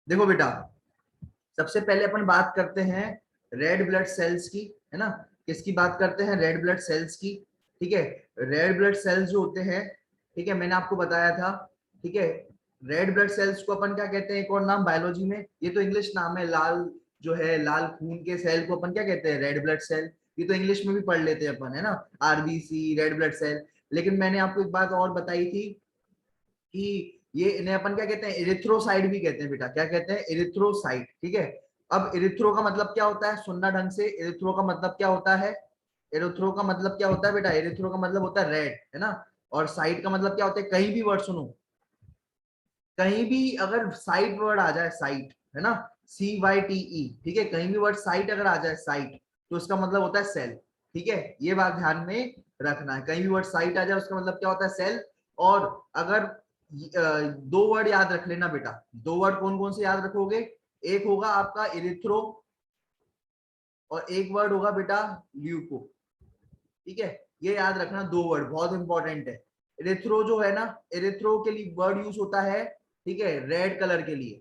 देखो बेटा, सबसे पहले अपन बात करते हैं रेड ब्लड सेल्स की, है ना। किसकी बात करते हैं? रेड ब्लड सेल्स की। ठीक है, रेड ब्लड सेल्स जो होते हैं, ठीक है, मैंने आपको बताया था। ठीक है, रेड ब्लड सेल्स को अपन क्या कहते हैं, एक और नाम बायोलॉजी में, ये तो इंग्लिश नाम है, लाल जो है लाल खून के सेल को अपन क्या कहते हैं? Red blood cell. ये तो इंग्लिश में भी पढ़ लेते हैं अपन, है ना, आरबीसी, रेड ब्लड सेल। लेकिन मैंने आपको एक बात और बताई थी कि ये इन्हें अपन क्या कहते हैं? इरिथ्रोसाइट भी कहते हैं बेटा। क्या कहते हैं? इरिथ्रोसाइट। ठीक है, अब इरिथ्रो का मतलब क्या होता है? सुनना ढंग से, इरिथ्रो का मतलब क्या होता है? इरिथ्रो का मतलब क्या होता है बेटा? इरिथ्रो का मतलब होता है रेड, है ना। और साइट का मतलब क्या होता है? कहीं भी वर्ड सुनो, कहीं भी अगर साइट वर्ड आ जाए, साइट, है ना, CYTE, ठीक है, कहीं भी वर्ड साइट अगर आ जाए, साइट, तो उसका मतलब होता है सेल। ठीक है, ये बात ध्यान में रखना है, कहीं भी वर्ड साइट आ जाए उसका मतलब क्या होता है? सेल। और अगर दो वर्ड याद रख लेना बेटा, दो वर्ड कौन कौन से याद रखोगे? एक होगा आपका इरिथ्रो, और एक वर्ड होगा बेटा ल्यूको। ठीक है, ये याद रखना, दो वर्ड बहुत इंपॉर्टेंट है। इरिथ्रो जो है ना, इरिथ्रो के लिए वर्ड यूज होता है, ठीक है, रेड कलर के लिए।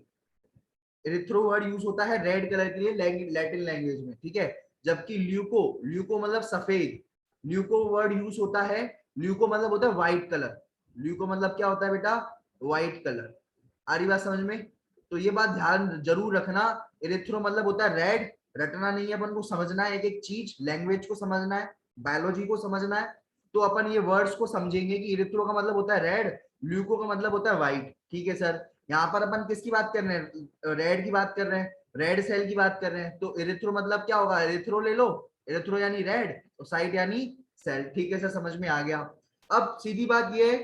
इरिथ्रो वर्ड यूज होता है रेड कलर के लिए लैटिन लैंग्वेज में। ठीक है, जबकि ल्यूको, ल्यूको मतलब सफेद, ल्यूको वर्ड यूज होता है, ल्यूको मतलब होता है व्हाइट कलर। ल्यूको मतलब क्या होता है बेटा? White colour. आ रही बात समझ में? तो ये बात ध्यान जरूर रखना, इरिथ्रो मतलब होता है रेड। रटना नहीं है, अपन को समझना है एक एक चीज, लैंग्वेज को समझना है, बायोलॉजी को समझना है। तो अपन ये वर्ड्स को समझेंगे कि इरिथ्रो का मतलब होता है रेड, ल्यूको का मतलब होता है व्हाइट। ठीक है सर, यहाँ पर अपन किसकी बात कर रहे हैं? रेड की बात कर रहे हैं, रेड सेल की बात कर रहे हैं। तो इरिथ्रो मतलब क्या होगा? इरिथ्रो ले लो, इरिथ्रो यानी रेड, और साइट यानी सेल। ठीक है सर, समझ में आ गया। अब सीधी बात ये है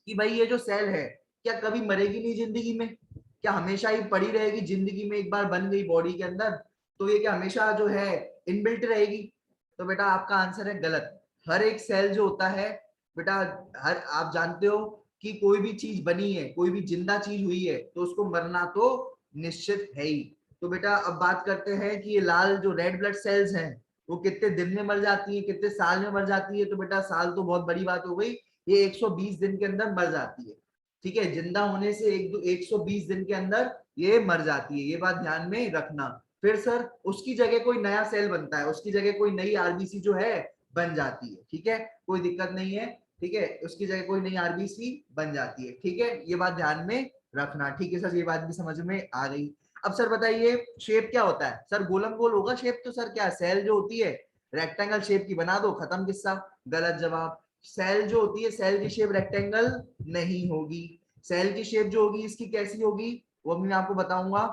कि भाई ये जो सेल है, क्या कभी मरेगी नहीं जिंदगी में? क्या हमेशा ही पड़ी रहेगी जिंदगी में? एक बार बन गई बॉडी के अंदर तो ये क्या हमेशा जो है इनबिल्ट रहेगी? तो बेटा आपका आंसर है गलत। हर एक सेल जो होता है बेटा, हर, आप जानते हो कि कोई भी चीज बनी है, कोई भी जिंदा चीज हुई है, तो उसको मरना तो निश्चित है ही। तो बेटा अब बात करते हैं कि ये लाल जो रेड ब्लड सेल्स हैं, वो कितने दिन में मर जाती है, कितने साल में मर जाती है? तो बेटा साल तो बहुत बड़ी बात हो गई, ये 120 दिन के अंदर मर जाती है। ठीक है, जिंदा होने से 120 दिन के अंदर ये मर जाती है, ये बात ध्यान में रखना। फिर सर उसकी जगह कोई नया सेल बनता है, उसकी जगह कोई नई आरबीसी जो है बन जाती है। ठीक है, कोई दिक्कत नहीं है। ठीक है, उसकी जगह कोई नई आरबीसी बन जाती है। ठीक है, ये बात ध्यान में रखना। ठीक है सर, ये बात भी समझ में आ गई। अब सर बताइए शेप क्या होता है? सर गोलम गोल होगा शेप, तो सर क्या सेल जो होती है रेक्टेंगल शेप की बना दो, खत्म किस्सा। गलत जवाब। सेल जो होती है, सेल की शेप रेक्टेंगल नहीं होगी। सेल की शेप जो होगी इसकी कैसी होगी, वो भी मैं आपको बताऊंगा।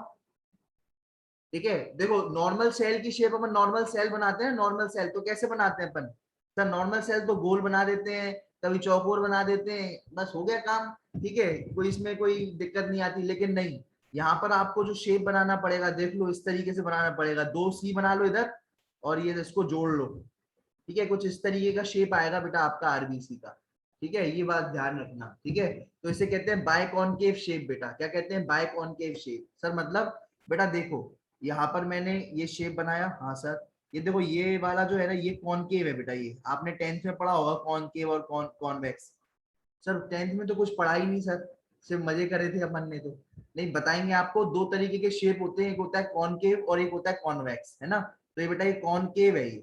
ठीक है, देखो नॉर्मल सेल की शेप, अपन नॉर्मल सेल बनाते हैं, नॉर्मल सेल तो कैसे बनाते हैं अपन? सर नॉर्मल सेल तो गोल बना देते हैं, कभी चौकोर बना देते हैं, बस हो गया काम। ठीक है, कोई इसमें कोई दिक्कत नहीं आती। लेकिन नहीं, यहाँ पर आपको जो शेप बनाना पड़ेगा, देख लो इस तरीके से बनाना पड़ेगा। दो सी बना लो इधर, और ये इसको जोड़ लो। ठीक है, कुछ इस तरीके का शेप आएगा बेटा आपका आरबीसी का। ठीक है, ये बात ध्यान रखना। ठीक है, तो इसे कहते हैं बाइकॉनकेव शेप बेटा। क्या कहते हैं? Biconcave shape. सर मतलब बेटा देखो, यहाँ पर मैंने ये शेप बनाया, हाँ सर, ये देखो ये वाला जो है ना, ये कॉनकेव है बेटा। ये आपने 10th में पढ़ा होगा, कॉनकेव और कॉन्वेक्स। सर 10th में तो कुछ पढ़ा ही नहीं सर, सिर्फ मजे करे थे अपन ने तो। नहीं बताएंगे आपको, दो तरीके के शेप होते हैं, एक होता है कॉनकेव और एक होता है कॉन्वेक्स, है ना। तो ये बेटा ये कॉनकेव है ये।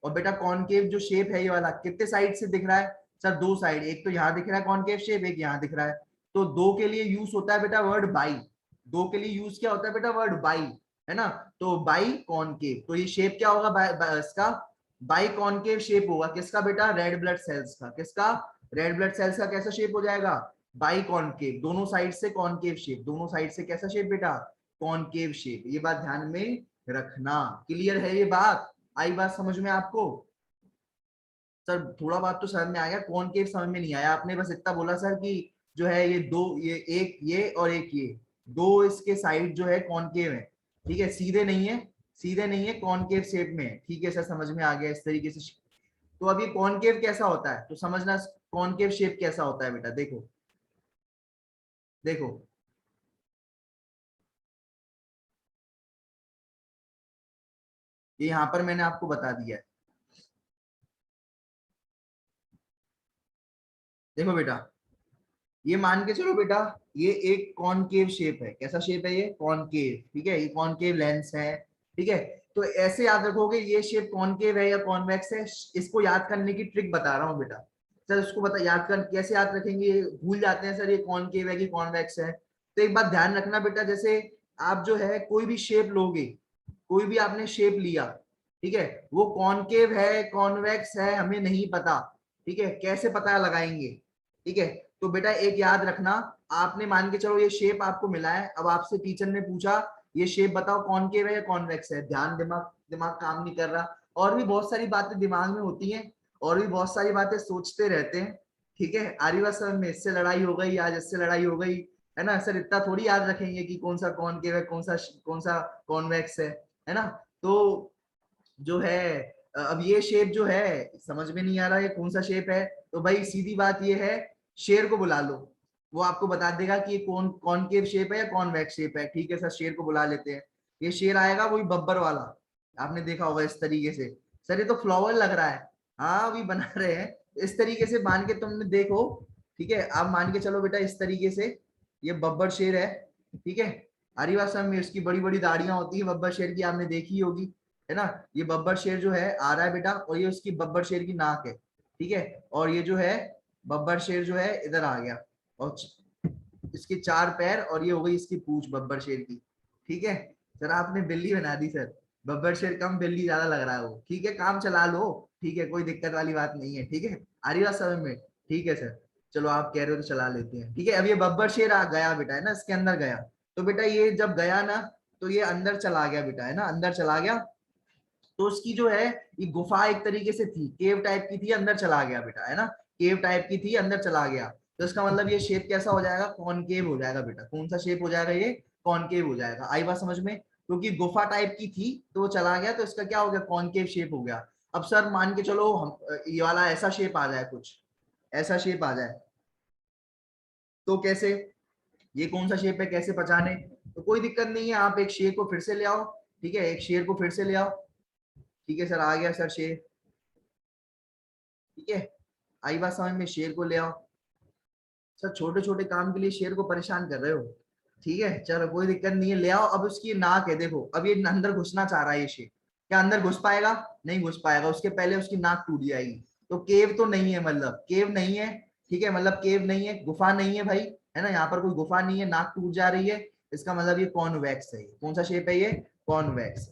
और बेटा कॉनकेव जो शेप है ये वाला, कितने साइड से दिख रहा है? सर दो साइड, एक तो यहाँ दिख रहा है कॉनकेव शेप, एक यहाँ दिख रहा है। तो दो के लिए यूज होता है बेटा वर्ड बाई। दो के लिए यूज क्या होता है बेटा? वर्ड बाई, है ना। तो बाई कॉनकेव, तो ये शेप क्या होगा इसका? बाई कॉनकेव शेप होगा। किसका बेटा? रेड ब्लड सेल्स का। किसका? रेड ब्लड सेल्स का। कैसा शेप हो जाएगा? बाई कॉनकेव, दोनों साइड से कॉनकेव शेप, दोनों साइड से कैसा शेप बेटा? Concave shape. ये बात ध्यान में रखना। क्लियर है ये बात? आई बात समझ में आपको? सर थोड़ा बात तो समझ में आ गया, कॉनकेव समझ में नहीं आया। आपने बस इतना बोला सर कि जो है ये दो, ये एक ये और एक ये, दो इसके साइड जो है कॉनकेव है। ठीक है, सीधे नहीं है, सीधे नहीं है, कॉनकेव शेप में है। ठीक है सर, समझ में आ गया इस तरीके से। तो अब ये कॉनकेव कैसा होता है तो समझना, कॉनकेव शेप कैसा होता है बेटा। देखो देखो, ये यहाँ पर मैंने आपको बता दिया है। देखो बेटा, ये मान के चलो बेटा, ये एक कॉनकेव शेप है। कैसा शेप है ये? कॉनकेव। ठीक है, ये कॉनकेव लेंस है। ठीक है, तो ऐसे याद रखोगे ये शेप कॉनकेव है या कॉन्वेक्स है। इसको याद करने की ट्रिक बता रहा हूँ बेटा। सर उसको बता, याद कर कैसे याद रखेंगे, भूल जाते हैं सर ये कॉनकेव है कि कॉन्वेक्स है। तो एक बात ध्यान रखना बेटा, जैसे आप जो है कोई भी शेप लोगे, कोई भी आपने शेप लिया, ठीक है, वो कॉनकेव है कॉन्वेक्स है हमें नहीं पता। ठीक है, कैसे पता लगाएंगे? ठीक है, तो बेटा एक याद रखना, आपने मान के चलो ये शेप आपको मिला है, अब आपसे टीचर ने पूछा ये शेप बताओ कॉनकेव है या कॉन्वेक्स है, ध्यान, दिमाग दिमाग काम नहीं कर रहा, और भी बहुत सारी बातें दिमाग में होती हैं, और भी बहुत सारी बातें सोचते रहते हैं। ठीक है, आ रही बात समझ में? इससे लड़ाई हो गई, आज इससे लड़ाई हो गई, है ना सर, इतना थोड़ी याद रखेंगे कि कौन सा कॉनकेव है कौन सा कॉन्वेक्स है ना। तो जो है अब ये शेप जो है समझ में नहीं आ रहा है कौन सा शेप है, तो भाई सीधी बात ये है, शेर को बुला लो, वो आपको बता देगा कि ये कॉनकेव शेप है या कॉन्वेक्स शेप है। ठीक है सर, शेर को बुला लेते हैं। ये शेर आएगा वही बब्बर वाला, आपने देखा होगा इस तरीके से। सर ये तो फ्लावर लग रहा है। हाँ अभी बना रहे हैं, इस तरीके से मान के तुमने देखो। ठीक है, आप मान के चलो बेटा इस तरीके से, ये बब्बर शेर है। ठीक है, हरी बात समझ में? इसकी बड़ी बड़ी दाढ़ियां होती है बब्बर शेर की, आपने देखी होगी, है ना। ये बब्बर शेर जो है आ रहा है बेटा, और ये उसकी बब्बर शेर की नाक है। ठीक है, और ये जो है बब्बर शेर जो है इधर आ गया, और इसके 4 पैर, और ये हो गई इसकी पूंछ बब्बर शेर की। ठीक है सर, आपने बिल्ली बना दी सर, बब्बर शेर कम बिल्ली ज्यादा लग रहा है वो। ठीक है, काम चला लो, ठीक है, कोई दिक्कत वाली बात नहीं है। ठीक है, आ रही बात समझ में? ठीक है सर, चलो आप कह रहे हो तो चला लेते हैं। ठीक है, अब ये बब्बर शेर आ गया बेटा, है ना, इसके अंदर गया, तो बेटा ये जब गया ना, तो ये अंदर चला गया बेटा, है ना, अंदर चला गया। तो उसकी जो है ये गुफा एक तरीके से थी, केव टाइप की थी, अंदर चला गया बेटा, है ना, केव टाइप की थी, अंदर चला गया। तो इसका मतलब ये शेप कैसा हो जाएगा? कॉनकेव हो जाएगा बेटा। कौन सा शेप हो जाएगा ये? कॉनकेव हो जाएगा। आई बात समझ में? क्योंकि गुफा टाइप की थी तो वो चला गया, तो इसका क्या हो गया? कॉनकेव शेप हो गया। अब सर मान के चलो हम ये वाला ऐसा शेप आ जाए, कुछ ऐसा शेप आ जाए, तो कैसे? ये कौन सा शेप है, कैसे पहचाने? तो कोई दिक्कत नहीं है, आप एक शेर को फिर से ले आओ। ठीक है, एक शेर को फिर से ले आओ। ठीक है सर, आ गया सर शेर। ठीक है, आई बात समझ में? शेर को ले आओ। सर छोटे छोटे काम के लिए शेर को परेशान कर रहे हो। ठीक है, चलो कोई दिक्कत नहीं है, ले आओ। अब उसकी नाक है, देखो अब ये अंदर घुसना चाह रहा है ये शेर, क्या अंदर घुस पाएगा? नहीं घुस पाएगा, उसके पहले उसकी नाक टूट जाएगी। तो केव तो नहीं है, मतलब केव नहीं है। ठीक है, मतलब केव नहीं है, गुफा नहीं है भाई, है ना, यहाँ पर कोई गुफा नहीं है, नाक टूट जा रही है, इसका मतलब ये कॉन्वेक्स है। कौन सा शेप है ये? कॉन्वेक्स।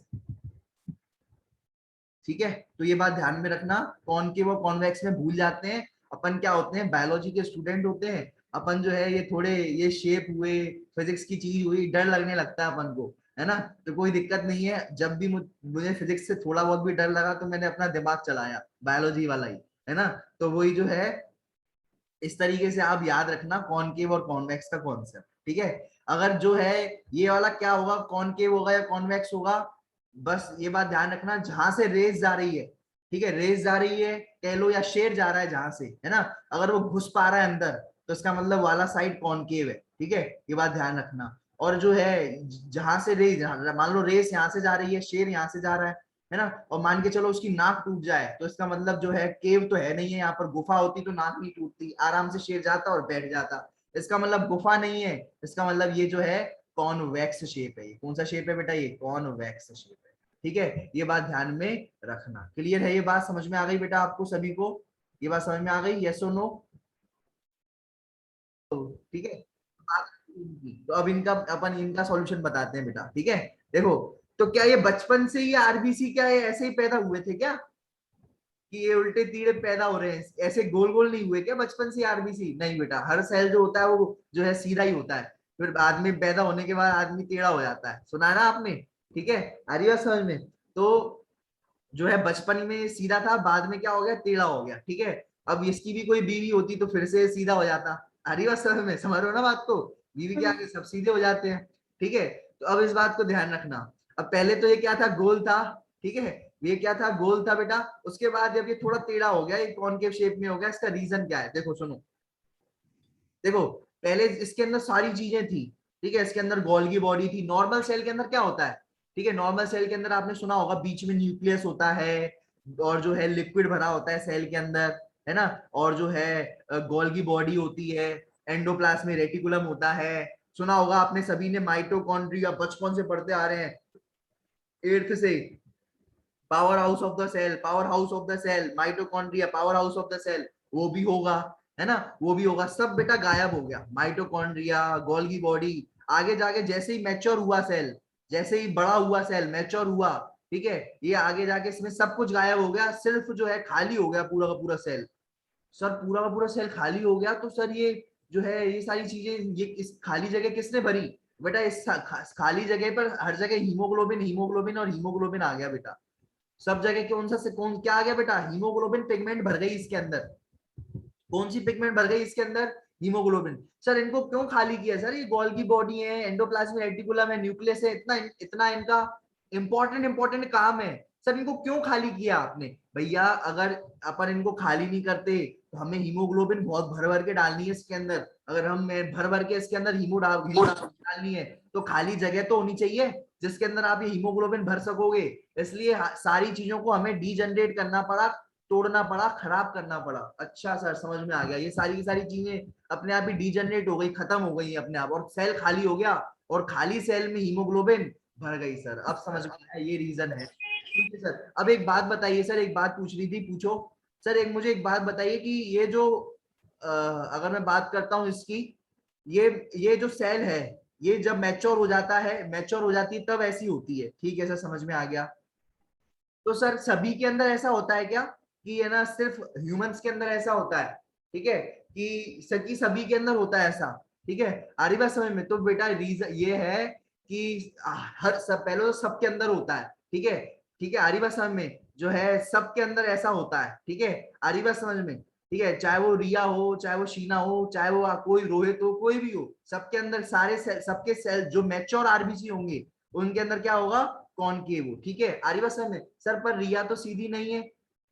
ठीक है, तो ये बात ध्यान में रखना, कॉनकेव और कॉन्वेक्स में भूल जाते हैं अपन, क्या होते हैं, बायोलॉजी के स्टूडेंट होते हैं अपन, जो है ये थोड़े ये शेप हुए, फिजिक्स की चीज हुई, डर लगने लगता है अपन को, है ना। तो कोई दिक्कत नहीं है, जब भी मुझे फिजिक्स से थोड़ा बहुत भी डर लगा तो मैंने अपना दिमाग चलाया, बायोलॉजी वाला ही, है ना। तो वही जो है, इस तरीके से आप याद रखना कॉनकेव और कॉन्वेक्स का कॉन्सेप्ट। ठीक है, अगर जो है ये वाला क्या होगा, कॉनकेव होगा या कॉन्वेक्स होगा, बस ये बात ध्यान रखना, जहां से रेस जा रही है, ठीक है, रेस जा रही है कह लो, या शेर जा रहा है जहां से, है ना, अगर वो घुस पा रहा है अंदर, तो इसका मतलब वाला साइड कॉनकेव है। ठीक है, ये बात ध्यान रखना। और जो है जहां से रेस, मान लो रेस यहाँ से जा रही है, शेर यहाँ से जा रहा है ना, और मान के चलो उसकी नाक टूट जाए, तो इसका मतलब जो है केव तो है नहीं है यहाँ पर, गुफा होती तो नाक नहीं टूटती, आराम से शेर जाता और बैठ जाता। इसका मतलब गुफा नहीं है, इसका मतलब ये जो है कॉन्वेक्स शेप है। ये कौन सा शेप है बेटा? ये कॉन्वेक्स शेप है। ठीक है, ये बात ध्यान में रखना। क्लियर है? ये बात समझ में आ गई बेटा आपको सभी को? ये बात समझ में आ गई, यस और नो? ठीक है, तो अब इनका अपन इनका सॉल्यूशन बताते हैं बेटा। ठीक है, देखो, तो क्या ये बचपन से ही आरबीसी, क्या ये ऐसे ही पैदा हुए थे क्या, कि ये उल्टे तीड़े पैदा हो रहे हैं, ऐसे गोल गोल नहीं हुए क्या बचपन से आरबीसी? नहीं बेटा, हर सेल जो होता है वो जो है सीधा ही होता है, फिर आदमी पैदा होने के बाद आदमी टेढ़ा हो जाता है, सुना है ना आपने? ठीक है, आ रही बात समझ में? तो जो है बचपन में सीधा था, बाद में क्या हो गया, टेढ़ा हो गया। ठीक है, अब इसकी भी कोई बीवी होती तो फिर से सीधा हो जाता। आ रही बात समझ में? समझ रहे हो ना बात को? बीवी के आगे सब सीधे हो जाते हैं। ठीक है, तो अब इस बात को ध्यान रखना। अब पहले तो ये क्या था, गोल था। ठीक है, ये क्या था, गोल था बेटा। उसके बाद जब ये थोड़ा टेढ़ा हो गया, ये कॉनकेव शेप में हो गया, इसका रीजन क्या है, देखो सुनो। देखो, पहले इसके अंदर सारी चीजें थी। ठीक है, इसके अंदर गोल्गी बॉडी थी। नॉर्मल सेल के अंदर क्या होता है? ठीक है, नॉर्मल सेल के अंदर आपने सुना होगा बीच में न्यूक्लियस होता है, और जो है लिक्विड भरा होता है सेल के अंदर, है ना, और जो है गोल्गी बॉडी होती है, एंडोप्लाज्मिक रेटिकुलम होता है, सुना होगा आपने सभी ने माइटोकॉन्ड्रिया, बचपन से पढ़ते आ रहे हैं 8th से, powerhouse of the cell, powerhouse of the cell, mitochondria powerhouse of the cell, वो भी होगा, है ना, वो भी होगा, सब बेटा गायब हो गया, माइटोकॉन्ड्रिया, गोल्गी बॉडी, आगे जाके जैसे ही मैच्योर हुआ सेल, जैसे ही बड़ा हुआ सेल, मैच्योर हुआ, ठीक है, ये आगे जाके इसमें सब कुछ गायब हो गया, सिर्फ जो है खाली हो गया पूरा का पूरा सेल। सर पूरा का पूरा सेल खाली हो गया, तो सर ये जो है ये सारी चीजें, ये इस खाली जगह किसने भरी बेटा, इस खाली जगह पर हर जगह हीमोग्लोबिन हीमोग्लोबिन और हीमोग्लोबिन आ गया बेटा, सब जगह कौन सा से कौन क्या आ गया बेटा, हीमोग्लोबिन पिगमेंट भर गई इसके अंदर, कौन सी पिगमेंट भर गई इसके अंदर, हीमोग्लोबिन। सर इनको क्यों खाली किया सर, ये गोल्गी बॉडी है, एंडोप्लाज्मिक रेटिकुलम है, न्यूक्लियस है, इतना इतना इनका इंपॉर्टेंट काम है, सर इनको क्यों खाली किया आपने भैया, अगर अपन इनको खाली नहीं करते तो हमें हीमोग्लोबिन बहुत भर भर के डालनी है इसके अंदर, अगर हम भर भर के इसके अंदर हीमोग्लोबिन डालनी है तो खाली जगह तो होनी चाहिए जिसके अंदर आप ये हीमोग्लोबिन भर सकोगे, इसलिए सारी चीजों को हमें डीजनरेट करना पड़ा, तोड़ना पड़ा, खराब करना पड़ा। अच्छा सर समझ में आ गया, ये सारी की सारी चीजें अपने आप ही डीजनरेट हो गई, खत्म हो गई अपने आप, और सेल खाली हो गया, और खाली सेल में हीमोग्लोबिन भर गई। सर अब समझ में आया, ये रीजन है। ठीक है सर, अब एक बात बताइए सर, एक बात पूछ रही थी, पूछो सर, एक मुझे एक बात बताइए कि ये जो अगर मैं बात करता हूँ इसकी, ये जो सेल है, ये जब मैच्योर हो जाता है, मैच्योर हो जाती है तब ऐसी होती है, ठीक है सर समझ में आ गया। तो सर सभी के अंदर ऐसा होता है क्या, कि है ना सिर्फ ह्यूमंस के अंदर ऐसा होता है, ठीक है, कि सभी के अंदर होता है ऐसा, ठीक है, आरी बात समझ में, तो बेटा रीजन ये है कि हर सब, पहले तो सबके अंदर होता है, ठीक है, ठीक है, आरी बात समझ में, जो है सबके अंदर ऐसा होता है, ठीक है, आरी बात समझ में, ठीक है, चाहे वो रिया हो, चाहे वो शीना हो, चाहे वो कोई रोहित हो, कोई भी हो, सबके अंदर सारे सेल, सबके सेल जो मैच्योर आरबीसी होंगे उनके अंदर क्या होगा, कॉनकेव हो, ठीक है, आरी बात समझ में सर, पर रिया तो सीधी नहीं है,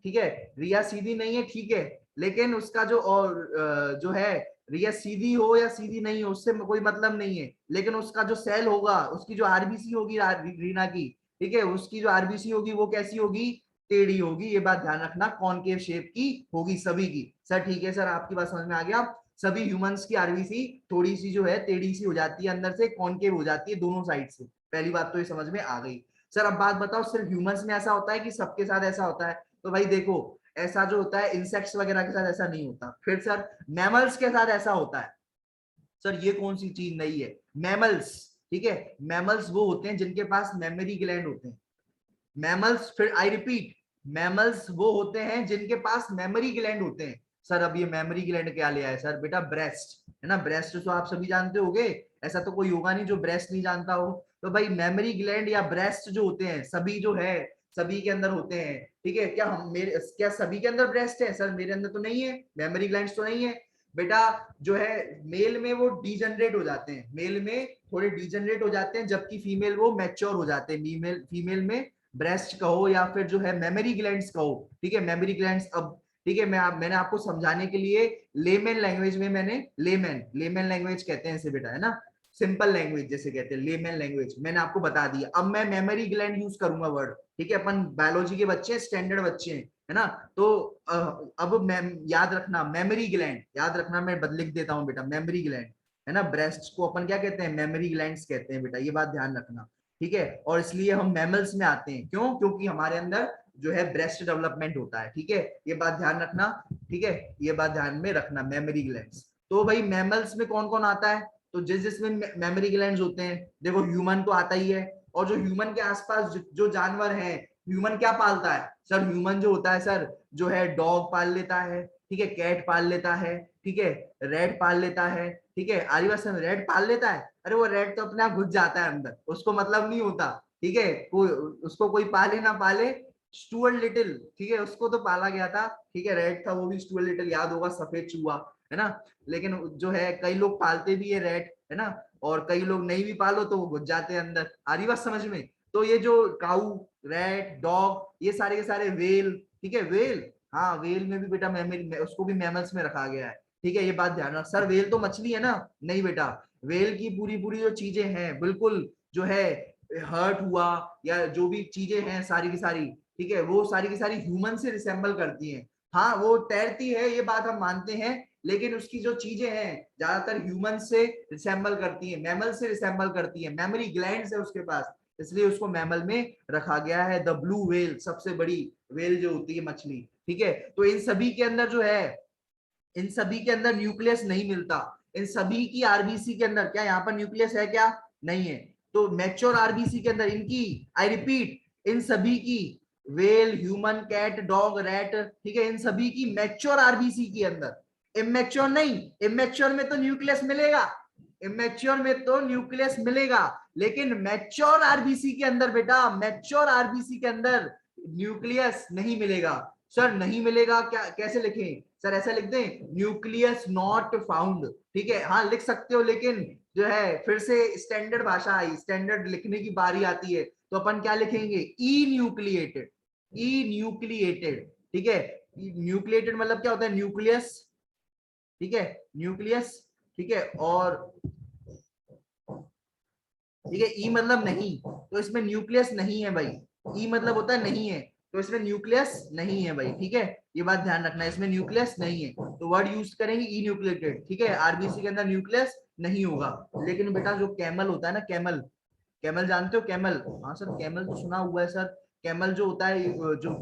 ठीक है, रिया सीधी नहीं है, ठीक है, लेकिन उसका जो और जो है, रिया सीधी हो या सीधी नहीं हो उससे कोई मतलब नहीं है, लेकिन उसका जो सेल होगा, उसकी जो आरबीसी होगी रीना की, ठीक है, उसकी जो आरबीसी होगी वो कैसी होगी, टेढ़ी होगी, ये बात ध्यान रखना, कॉनकेव शेप की होगी सभी की। सर ठीक है सर, आपकी बात समझ में आ गया, सभी ह्यूमंस की आरबीसी थोड़ी सी जो है टेढ़ी सी हो जाती है, अंदर से कॉनकेव हो जाती है दोनों साइड से, पहली बात तो ये समझ में आ गई। सर अब बात बताओ, सिर्फ ह्यूमंस में ऐसा होता है कि सबके साथ ऐसा होता है, तो भाई देखो ऐसा जो होता है इंसेक्ट्स वगैरह के साथ ऐसा नहीं होता। फिर सर मैमल्स के साथ ऐसा होता है, सर ये कौन सी चीज नहीं है, मैमल्स, ठीक है, मैमल्स वो होते हैं जिनके पास मेमोरी ग्लैंड होते हैं, मैमल्स, फिर आई रिपीट, मैमल्स वो होते हैं जिनके पास मेमोरी ग्लैंड होते हैं। सर अब ये मेमोरी ग्लैंड क्या ले आए सर, बेटा ब्रेस्ट, है ना, ब्रेस्ट तो आप सभी जानते होंगे, ऐसा तो कोई होगा नहीं जो ब्रेस्ट नहीं जानता हो, तो भाई मेमोरी ग्लैंड या ब्रेस्ट जो होते हैं सभी जो है, सभी के अंदर होते हैं, ठीक है, क्या हम मेरे क्या सभी के अंदर ब्रेस्ट है, सर मेरे अंदर तो नहीं है, मेमोरी ग्लैंड तो नहीं है बेटा, जो है मेल में वो डीजनरेट हो जाते हैं, मेल में थोड़े डीजनरेट हो जाते हैं, जबकि फीमेल वो मैच्योर हो जाते हैं, फीमेल में ब्रेस्ट कहो या फिर जो है मेमोरी ग्लैंड्स कहो, ठीक है, मेमोरी ग्लैंड्स। अब ठीक है, मैंने आपको समझाने के लिए लेमन लैंग्वेज में मैंने, लेमन लैंग्वेज कहते हैं इसे बेटा, है ना, सिंपल लैंग्वेज जैसे कहते हैं लेमन लैंग्वेज, मैंने आपको बता दिया। अब मैं मेमोरी ग्लैंड यूज करूंगा वर्ड, ठीक है, अपन बायोलॉजी के बच्चे हैं, स्टैंडर्ड बच्चे हैं, है ना, तो अब मैं याद रखना मेमोरी ग्लैंड, याद रखना, मैं लिख देता हूँ बेटा मेमोरी ग्लैंड, है ना, ब्रेस्ट को अपन क्या कहते हैं, मेमोरी ग्लैंड्स कहते हैं बेटा, ये बात ध्यान रखना, ठीक है, और इसलिए हम मैमल्स में आते हैं, क्यों, क्योंकि हमारे अंदर जो है ब्रेस्ट डेवलपमेंट होता है, ठीक है, ये बात ध्यान रखना, ठीक है, ये बात ध्यान में रखना, मेमोरी ग्लैंड्स। तो भाई मैमल्स में कौन कौन आता है, तो जिसमें मेमोरी ग्लैंड्स होते हैं, देखो ह्यूमन तो आता ही है, और जो ह्यूमन के आसपास जो जानवर है, ह्यूमन क्या पालता है सर, ह्यूमन जो होता है सर, जो है डॉग पाल लेता है, ठीक है, कैट पाल लेता है, ठीक है, रेड पाल लेता है, ठीक है, आदिवासी में रेड पाल लेता है, अरे वो रेड तो अपने आप घुस जाता है अंदर, उसको मतलब नहीं होता, ठीक है, कोई उसको कोई पाले ना पाले, स्टुअर्ट लिटिल, ठीक है, उसको तो पाला गया था, ठीक है, रेड था वो भी, स्टुअर्ट लिटिल याद होगा, सफेद चूहा, है ना, लेकिन जो है कई लोग पालते भी है रेड, है ना, और कई लोग नहीं भी पालो तो वो घुस जाते हैं अंदर, आ रही बात समझ में। तो ये जो काऊ, रेड, डॉग, ये सारे के सारे वेल, ठीक है, वेल, हाँ वेल में भी बेटा मेमोरी, उसको भी मैमल्स में रखा गया है, ठीक है, ये बात ध्यान रख। सर वेल तो मछली है ना, नहीं बेटा, वेल की पूरी पूरी जो चीजें हैं बिल्कुल जो है, हर्ट हुआ या जो भी चीजें हैं सारी की सारी, ठीक है, वो सारी की सारी ह्यूमन से रिसेंबल करती हैं, हाँ वो तैरती है ये बात हम मानते हैं, लेकिन उसकी जो चीजें हैं ज्यादातर ह्यूमन से रिसेंबल करती है, मैमल से रिसेंबल करती है, मेमोरी ग्लैंड्स है उसके पास, इसलिए उसको मैमल में रखा गया है। द ब्लू व्हेल, सबसे बड़ी व्हेल जो होती है मछली, ठीक है। तो इन सभी के अंदर जो है, इन सभी के अंदर न्यूक्लियस नहीं मिलता। इन सभी की आरबीसी के अंदर, क्या यहाँ पर न्यूक्लियस है क्या? नहीं है। तो मैच्योर आरबीसी के अंदर इनकी, आई रिपीट, इन सभी की, well, human, cat, dog, rat, ठीक है, इन सभी की मैच्योर आरबीसी के अंदर, इमेच्योर नहीं, इमेच्योर में तो न्यूक्लियस मिलेगा, इमेच्योर में तो न्यूक्लियस मिलेगा, लेकिन मैच्योर आरबीसी के अंदर बेटा, मैच्योर आरबीसी के अंदर न्यूक्लियस नहीं मिलेगा। सर नहीं मिलेगा, क्या कैसे लिखें सर? ऐसा लिख दें, न्यूक्लियस नॉट फाउंड, ठीक है, हाँ लिख सकते हो, लेकिन जो है फिर से स्टैंडर्ड भाषा आई, स्टैंडर्ड लिखने की बारी आती है, तो अपन क्या लिखेंगे? ई न्यूक्लिएटेड, ई न्यूक्लिएटेड, ठीक है। न्यूक्लिएटेड मतलब क्या होता है? न्यूक्लियस, ठीक है, न्यूक्लियस, ठीक है, और ठीक है, ई मतलब नहीं, तो इसमें न्यूक्लियस नहीं है भाई, ई मतलब होता है नहीं है, तो इसमें न्यूक्लियस नहीं है भाई, ठीक है, ये बात ध्यान रखना है, इसमें न्यूक्लियस नहीं है, तो वर्ड यूज करेंगे ई न्यूक्लिएटेड, ठीक है। आरबीसी के अंदर न्यूक्लियस नहीं होगा। लेकिन बेटा जो कैमल होता है ना, कैमल, कैमल जानते हो? कैमल, हाँ सर कैमल तो सुना हुआ है सर। कैमल जो होता है, जो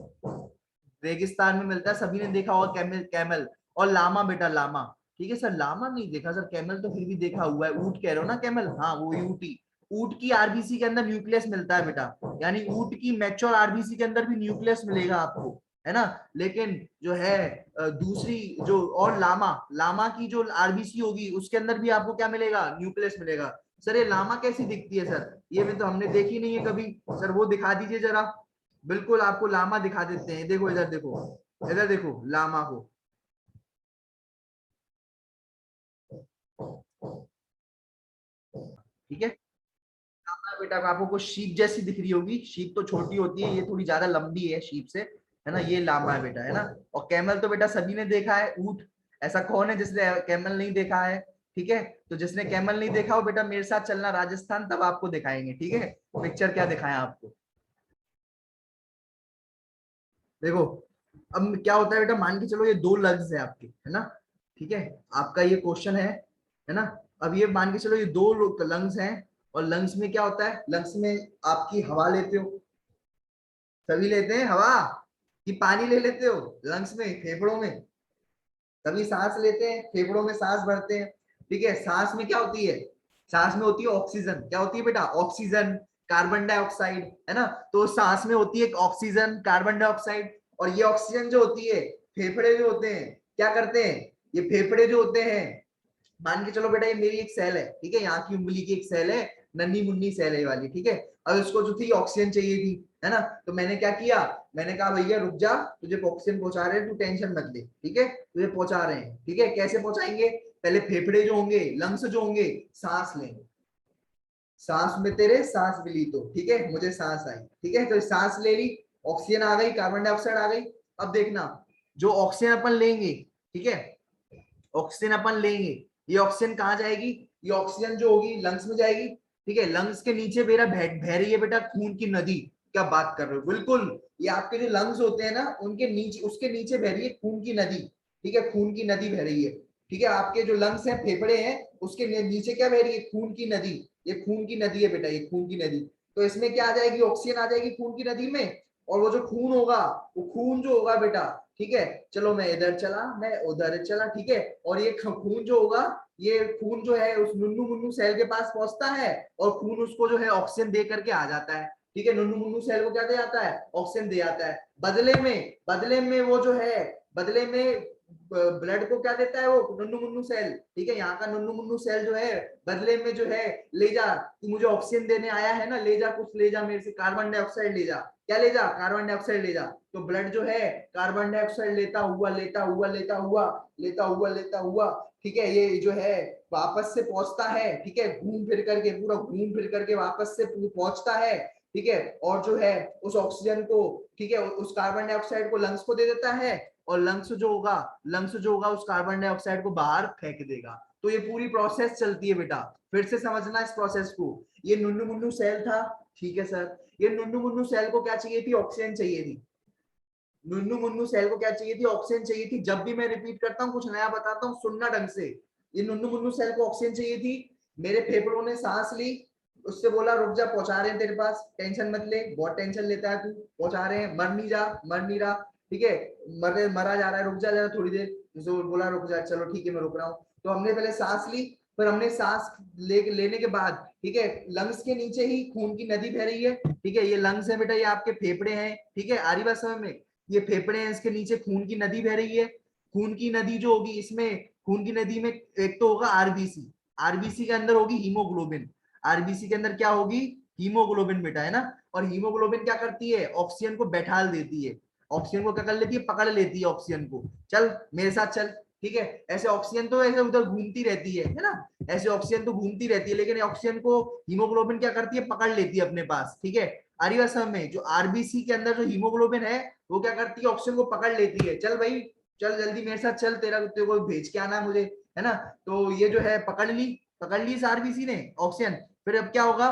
रेगिस्तान में मिलता है, सभी ने देखा होगा कैमल, कैमल। और लामा बेटा, लामा, ठीक है सर, लामा नहीं देखा सर, कैमल तो फिर भी देखा हुआ है। ऊंट कह रहे हो ना कैमल? हाँ वो ऊंट ही, ऊंट की आरबीसी के अंदर न्यूक्लियस मिलता है बेटा, यानी ऊंट की मैच्योर आरबीसी के अंदर भी न्यूक्लियस मिलेगा आपको, है ना। लेकिन जो है दूसरी जो, और लामा, लामा की जो आरबीसी होगी उसके अंदर भी आपको क्या मिलेगा? न्यूक्लियस मिलेगा। सर ये लामा कैसी दिखती है सर? ये भी तो हमने देखी नहीं है कभी। सर वो दिखा दीजिए जरा। बिल्कुल आपको लामा दिखा देते हैं, देखो इधर देखो, इधर देखो लामा को, ठीक है। लामा बेटा को आपको कुछ शीप जैसी दिख रही होगी, शीप तो छोटी होती है, ये थोड़ी ज्यादा लंबी है शीप से, है ना। ये लामा है बेटा, है ना। और कैमल तो बेटा सभी ने देखा है, ऊंट। ऐसा कौन है जिसने कैमल नहीं देखा है? ठीक है, तो जिसने कैमल नहीं देखा हो बेटा, मेरे साथ चलना राजस्थान, तब आपको दिखाएंगे, ठीक है। पिक्चर क्या दिखाएं आपको, देखो। अब क्या होता है बेटा, मान के चलो ये दो लग्स है आपके, है ना, ठीक है, आपका ये क्वेश्चन है ना। अब ये मान के चलो ये दो लंग्स हैं, और लंग्स में क्या होता है? लंग्स में आपकी हवा लेते हो, सभी लेते हैं हवा, कि पानी ले लेते हो लंग्स में, फेफड़ों में? सभी सांस लेते हैं, फेफड़ों में सांस भरते हैं, ठीक है। सांस में क्या होती है? सांस में होती है ऑक्सीजन, क्या होती है बेटा? ऑक्सीजन, कार्बन डाइऑक्साइड, है ना। तो सांस में होती है ऑक्सीजन, कार्बन डाइऑक्साइड, और ये ऑक्सीजन जो होती है, फेफड़े जो होते हैं क्या करते हैं? ये फेफड़े जो होते हैं, मान के चलो बेटा ये मेरी एक सेल है, ठीक है, यहाँ की उंगली की एक सेल है, नन्ही मुन्नी सेल है ये वाली, ठीक है। और उसको जो थी ऑक्सीजन चाहिए थी, है ना। तो मैंने क्या किया, मैंने कहा भैया रुक जा, तुझे ऑक्सीजन पहुंचा रहे हैं, तू टेंशन मत ले, ठीक है, तुझे पहुंचा रहे हैं, ठीक है। कैसे पहुंचाएंगे? पहले फेफड़े जो होंगे, लंग्स जो होंगे, सांस लेंगे, सांस में तेरे सांस मिली तो, ठीक है, मुझे सांस आई, ठीक है, तो सांस ले ली, ऑक्सीजन आ गई, कार्बन डाइऑक्साइड आ गई। अब देखना, जो ऑक्सीजन अपन लेंगे, ठीक है, ऑक्सीजन अपन लेंगे, ये ऑक्सीजन कहाँ जाएगी? ये ऑक्सीजन जो होगी लंग्स में जाएगी, ठीक है। लंग्स के नीचे मेरा बह रही है बेटा खून की नदी, क्या बात कर रहे हो, बिल्कुल। ये आपके जो लंग्स होते हैं ना, उनके नीचे, उसके नीचे बह रही है खून की नदी, ठीक है, खून की नदी बह रही है, ठीक है। आपके जो लंग्स हैं, फेफड़े हैं, उसके नीचे क्या बह रही है? खून की नदी, ये खून की नदी है बेटा, ये खून की नदी। तो इसमें क्या आ जाएगी? ऑक्सीजन आ जाएगी खून की नदी में, और वो जो खून होगा, वो खून जो होगा बेटा, ठीक है, चलो मैं इधर चला, मैं उधर चला, ठीक है, और ये खून जो होगा, ये खून जो है उस नुन्नू मुन्नू सेल के पास पहुंचता है, और खून उसको जो है ऑक्सीजन दे करके आ जाता है, ठीक है। नुन्नू मुन्नू सेल को क्या दे आता है? ऑक्सीजन दे आता है। बदले में वो जो है, बदले में ब्लड को क्या देता है? वो नुन्नू मुन्नू सेल, ठीक है, यहाँ का नुन्नू मुन्नू सेल जो है, बदले में जो है, ले जा, तू मुझे ऑक्सीजन देने आया है ना, ले जा, कुछ ले जा मेरे से, कार्बन डाइऑक्साइड ले जा, क्या ले जा? कार्बन डाइऑक्साइड ले जा। तो ब्लड जो है कार्बन डाइऑक्साइड लेता हुआ लेता हुआ लेता हुआ लेता हुआ लेता हुआ, ठीक है, ये जो है वापस से पहुंचता है, ठीक है, घूम फिर करके, पूरा घूम फिर करके वापस से पहुंचता है, ठीक है, और जो है उस ऑक्सीजन को, ठीक है, उस कार्बन डाइऑक्साइड को लंग्स को दे देता है, और लंग्स जो होगा उस कार्बन डाइऑक्साइड को बाहर फेंक देगा। तो ये पूरी प्रोसेस चलती है बेटा, फिर से समझना इस प्रोसेस को। ये नुन्नू मुन्नू सेल था, ठीक है सर, ये नुन्नू मुन्नू सेल को क्या चाहिए थी? ऑक्सीजन चाहिए थी, नुन्नू मुन्नू सेल को क्या चाहिए थी? ऑक्सीजन चाहिए थी। जब भी मैं रिपीट करता हूँ कुछ नया बताता हूँ, सुनना ढंग से। ये नुन्नू मुन्नू सेल को ऑक्सीजन चाहिए थी, मेरे फेफड़ों ने सांस ली, उससे बोला रुक जा, पहुंचा रहे हैं तेरे पास, टेंशन मत ले, बहुत टेंशन लेता है तू, पहुंचा रहे हैं, मर नहीं जा, मर नहीं रहा, ठीक है, मरा जा रहा है, रुक जा जरा थोड़ी देर, जो बोला रुक जा, चलो ठीक है मैं रुक रहा हूँ। तो हमने पहले सांस ली, फिर हमने सांस लेने के बाद, ठीक है, लंग्स के नीचे ही खून की नदी बह रही है, ठीक है, ये लंग्स है बेटा, ये आपके फेफड़े हैं, ठीक है, आ रही बात समझ में? ये फेफड़े हैं, इसके नीचे खून की नदी बह रही है। खून की नदी जो होगी इसमें, खून की नदी में एक तो होगा आरबीसी, आरबीसी के अंदर होगी हीमोग्लोबिन, आरबीसी के अंदर क्या होगी? हीमोग्लोबिन बेटा, है ना। और हीमोग्लोबिन क्या करती है? ऑक्सीजन को बैठाल देती है, ऑक्सीजन को क्या कर लेती है? पकड़ लेती है ऑक्सीजन को। चल मेरे साथ चल, ठीक है। ऐसे ऑक्सीजन तो ऐसे उधर घूमती रहती है ना, ऐसे ऑक्सीजन तो घूमती रहती है, लेकिन ऑक्सीजन को हीमोग्लोबिन क्या करती है? पकड़ लेती है अपने पास, ठीक है। आ रही बात समझ में? जो आरबीसी के अंदर जो हीमोग्लोबिन है वो क्या करती है? ऑक्सीजन को पकड़ लेती है। चल भाई चल जल्दी मेरे साथ चल, तेरे को भेज के आना है मुझे, है ना। तो ये जो है पकड़ ली इस आरबीसी ने ऑक्सीजन। फिर अब क्या होगा?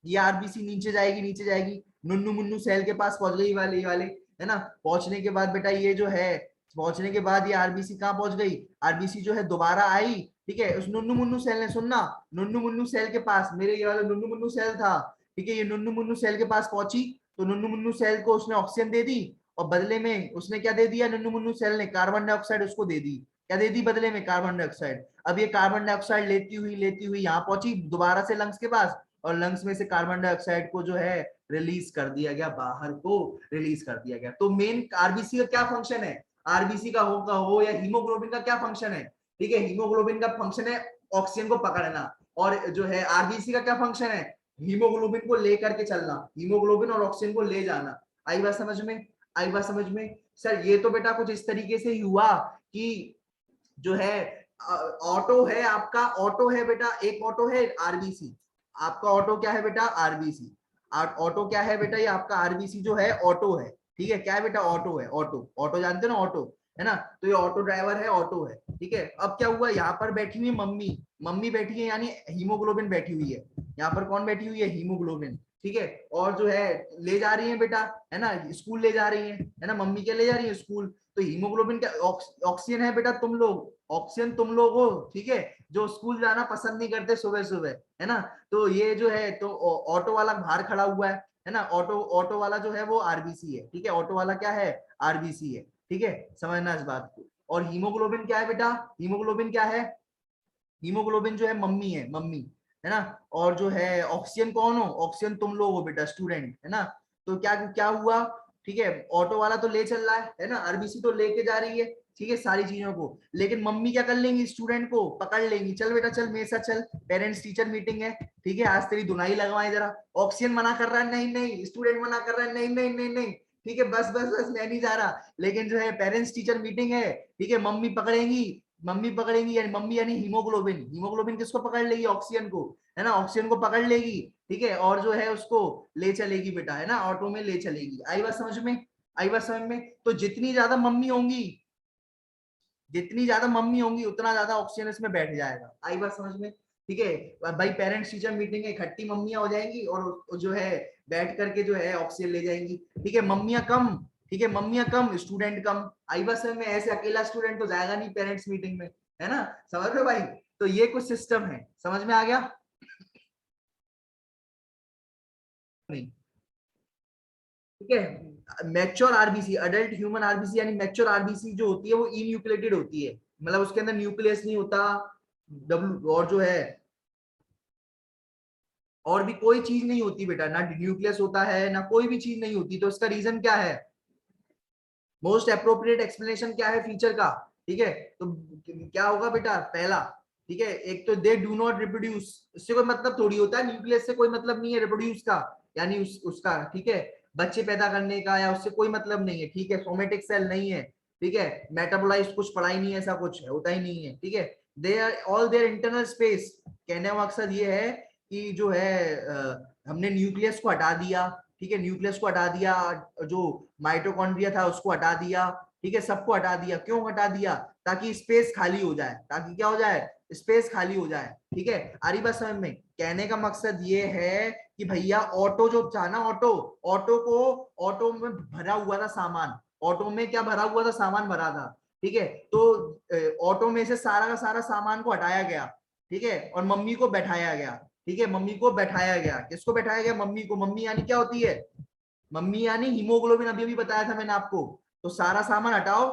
ये आरबीसी नीचे जाएगी, नीचे जाएगी, नुन्नू मुन्नू सेल के पास पहुंच गई, वाले है ना। पहुंचने के बाद बेटा ये जो है, पहुंचने के बाद ये आरबीसी कहाँ पहुंच गई? आरबीसी जो है दोबारा आई, ठीक है, उस नुन्नू मुन्नू सेल ने, सुनना, नुन्नू मुन्नू सेल के पास, मेरे ये वाला नुन्नू मुन्नू सेल था, ठीक है, ये नुन्नू मुन्नू सेल के पास पहुंची, तो नुन्नू मुन्नू सेल को उसने ऑक्सीजन दे दी, और बदले में उसने क्या दे दिया? नुन्नू मुन्नू सेल ने कार्बन डाइऑक्साइड उसको दे दी। क्या दे दी बदले में? Carbon dioxide. अब ये कार्बन डाइऑक्साइड लेती हुई यहाँ पहुंची दोबारा से लंग्स के पास, और लंग्स में से कार्बन डाइऑक्साइड को जो है रिलीज कर दिया गया, बाहर को रिलीज कर दिया गया। तो मेन आरबीसी का क्या फंक्शन है? आरबीसी का हो या हीमोग्लोबिन का क्या फंक्शन है? ठीक है, हीमोग्लोबिन का फंक्शन है ऑक्सीजन को पकड़ना, और जो है आरबीसी का क्या फंक्शन है? हीमोग्लोबिन को लेकर के चलना, हीमोग्लोबिन और ऑक्सीजन को ले जाना। आई बात समझ में? आई बात समझ में? सर ये तो बेटा कुछ इस तरीके से ही हुआ कि जो है ऑटो है आपका, ऑटो है बेटा, एक ऑटो है आरबीसी, आपका ऑटो क्या है बेटा? आरबीसी। ऑटो क्या है बेटा? ये आपका आरबीसी जो है ऑटो है, ठीक है, क्या है बेटा? ऑटो है, ऑटो, ऑटो जानते हो ना, ऑटो, है ना। तो ये ऑटो ड्राइवर है, ऑटो है, ठीक है। अब क्या हुआ? यहाँ पर बैठी हुई मम्मी, मम्मी बैठी है, यानी हीमोग्लोबिन बैठी हुई है, यहाँ पर कौन बैठी हुई है? हीमोग्लोबिन, ठीक है। और जो है ले जा रही है बेटा, है ना, स्कूल ले जा रही है ना, मम्मी क्या ले जा रही है? स्कूल। तो हीमोग्लोबिन क्या? ऑक्सीजन है बेटा, तुम लोग, ऑक्सीजन तुम लोग हो, ठीक है, जो स्कूल जाना पसंद नहीं करते सुबह सुबह, है ना। तो ये जो है, तो ऑटो वाला बाहर खड़ा हुआ है ना, ऑटो ऑटो वाला जो है वो आरबीसी है, ठीक है, ऑटो वाला क्या है? आरबीसी है, ठीक है, समझना इस बात को। और हीमोग्लोबिन क्या है बेटा? हीमोग्लोबिन क्या है? हीमोग्लोबिन जो है मम्मी है, मम्मी, है ना। और जो है ऑक्सीजन कौन हो? ऑक्सीजन तुम लोग हो बेटा, स्टूडेंट, है ना। तो क्या क्या हुआ? ठीक है, ऑटो वाला तो ले चल रहा है ना, आरबीसी तो लेके जा रही है, ठीक है, सारी चीजों को, लेकिन मम्मी क्या कर लेंगी? स्टूडेंट को पकड़ लेंगी, चल बेटा चल मेरे साथ चल, पेरेंट्स टीचर मीटिंग है, ठीक है, आज तेरी धुनाई लगवाए जरा। ऑक्सीजन मना कर रहा है, नहीं नहीं, स्टूडेंट मना कर रहा है, नहीं नहीं नहीं नहीं, ठीक है, बस बस बस मैं नहीं जा रहा, लेकिन जो है पेरेंट्स टीचर मीटिंग है, ठीक है, मम्मी पकड़ेंगी, मम्मी पकड़ेंगी, यानी मम्मी यानी हीमोग्लोबिन, हीमोग्लोबिन किसको पकड़ लेगी? ऑक्सीजन को, है ना, ऑक्सीजन को पकड़ लेगी, ठीक है, और जो है उसको ले चलेगी बेटा, है ना, ऑटो में ले चलेगी। आई बात समझ में? आई बात समझ में? तो जितनी ज्यादा मम्मी होंगी, जितनी ज्यादा मम्मी होंगी उतना ज्यादा ऑक्सीजन इसमें बैठ जाएगा। आई बात समझ में? ठीक है भाई, पेरेंट्स टीचर मीटिंग है, इकट्ठी मम्मियां हो जाएंगी और जो है बैठ करके जो है ऑक्सीजन ले जाएंगी, ठीक है, मम्मियां कम, ठीक है, मम्मियां कम, स्टूडेंट कम। आई बात समझ में? ऐसे अकेला स्टूडेंट तो जाएगा नहीं पेरेंट्स मीटिंग में, है ना, समझ रहे हो भाई? तो ये कुछ सिस्टम है, समझ में आ गया? नहीं, ठीक है। Mature RBC, adult human RBC, यानी मैच्योर आरबीसी जो होती है वो इन्यूक्लिएटेड होती है, मतलब उसके अंदर न्यूक्लियस नहीं होता, डब्ल्यू, और जो है और भी कोई चीज नहीं होती बेटा, ना न्यूक्लियस होता है ना कोई भी चीज नहीं होती। तो इसका रीजन क्या है? मोस्ट अप्रोप्रिएट एक्सप्लेनेशन क्या है फीचर का? ठीक है, तो क्या होगा बेटा? पहला, ठीक है, एक तो दे डू नॉट रिप्रोड्यूस, इससे कोई मतलब थोड़ी होता है, न्यूक्लियस से कोई मतलब नहीं है रिप्रोड्यूस का, यानी उसका, ठीक है, बच्चे पैदा करने का, या उससे कोई मतलब नहीं है, ठीक है, सोमेटिक सेल नहीं है, ठीक है, मेटाबोलाइज कुछ पढ़ा ही नहीं है, ऐसा कुछ होता ही नहीं है, ठीक है, they are all their internal space. कहने का मकसद ये है कि जो है हमने न्यूक्लियस को हटा दिया, ठीक है, न्यूक्लियस को हटा दिया, जो माइटोकॉन्ड्रिया था उसको हटा दिया, ठीक है, सबको हटा दिया। क्यों हटा दिया? ताकि स्पेस खाली हो जाए, ताकि क्या हो जाए? स्पेस खाली हो जाए, ठीक है। आरी बात समझ में? कहने का मकसद ये है कि भैया ऑटो जो था ना, ऑटो, ऑटो को, ऑटो में भरा हुआ था सामान, ऑटो में क्या भरा हुआ था, सामान भरा था, ठीक है। तो ऑटो में से सारा का सारा सामान को हटाया गया, ठीक है, और मम्मी को बैठाया गया, ठीक है, मम्मी को बैठाया गया। किसको बैठाया गया, मम्मी को। मम्मी यानी क्या होती है, मम्मी यानी हीमोग्लोबिन, अभी अभी बताया था मैंने आपको। तो सारा सामान हटाओ,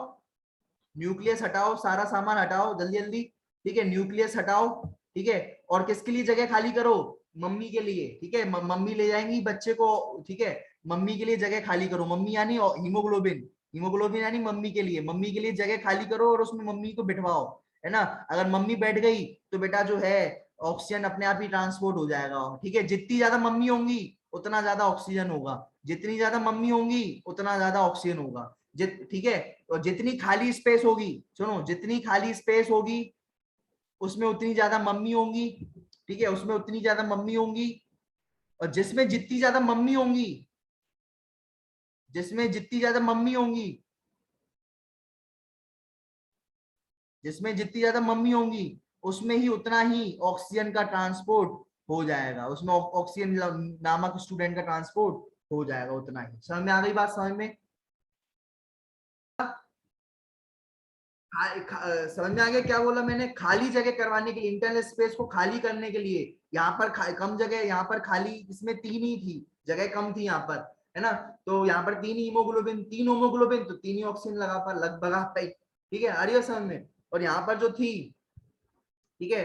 न्यूक्लियस हटाओ, सारा सामान हटाओ जल्दी जल्दी, ठीक है, न्यूक्लियस हटाओ, ठीक है। और किसके लिए जगह खाली करो, मम्मी के लिए, ठीक है, मम्मी ले जाएंगी बच्चे को, ठीक है, मम्मी के लिए जगह खाली करो। मम्मी यानी हीमोग्लोबिन, हीमोग्लोबिन यानी मम्मी के लिए, मम्मी के लिए जगह खाली करो और उसमें मम्मी को बिठवाओ, है ना। अगर मम्मी बैठ गई तो बेटा जो है ऑक्सीजन अपने आप ही ट्रांसपोर्ट हो जाएगा, ठीक है। जितनी ज्यादा मम्मी होंगी उतना ज्यादा ऑक्सीजन होगा, जितनी ज्यादा मम्मी होंगी उतना ज्यादा ऑक्सीजन होगा, ठीक है। और जितनी खाली स्पेस होगी, सुनो, जितनी खाली स्पेस होगी उसमें उतनी ज्यादा मम्मी होंगी, ठीक है, उसमें उतनी ज्यादा मम्मी होंगी। और जिसमें जितनी ज्यादा मम्मी होंगी, जिसमें जितनी ज्यादा मम्मी होंगी, जिसमें जितनी ज्यादा मम्मी होंगी उसमें ही उतना ही ऑक्सीजन का ट्रांसपोर्ट हो जाएगा, उसमें ऑक्सीजन नामक स्टूडेंट का ट्रांसपोर्ट हो जाएगा उतना ही। समझ में आ गई बात, समझ में समझ में आ गया क्या बोला मैंने, खाली जगह करवाने के लिए, इंटरनल स्पेस को खाली करने के लिए। यहाँ पर कम जगह, यहाँ पर खाली, इसमें 3 ही थी, जगह कम थी यहाँ पर, है ना। तो यहाँ पर 3 हीमोग्लोबिन, 3 होमोग्लोबिन, तो 3 ही ऑक्सीजन लगा पर लगभग पाई, ठीक है, आ रही है समझ में। और यहाँ पर जो थी, ठीक है,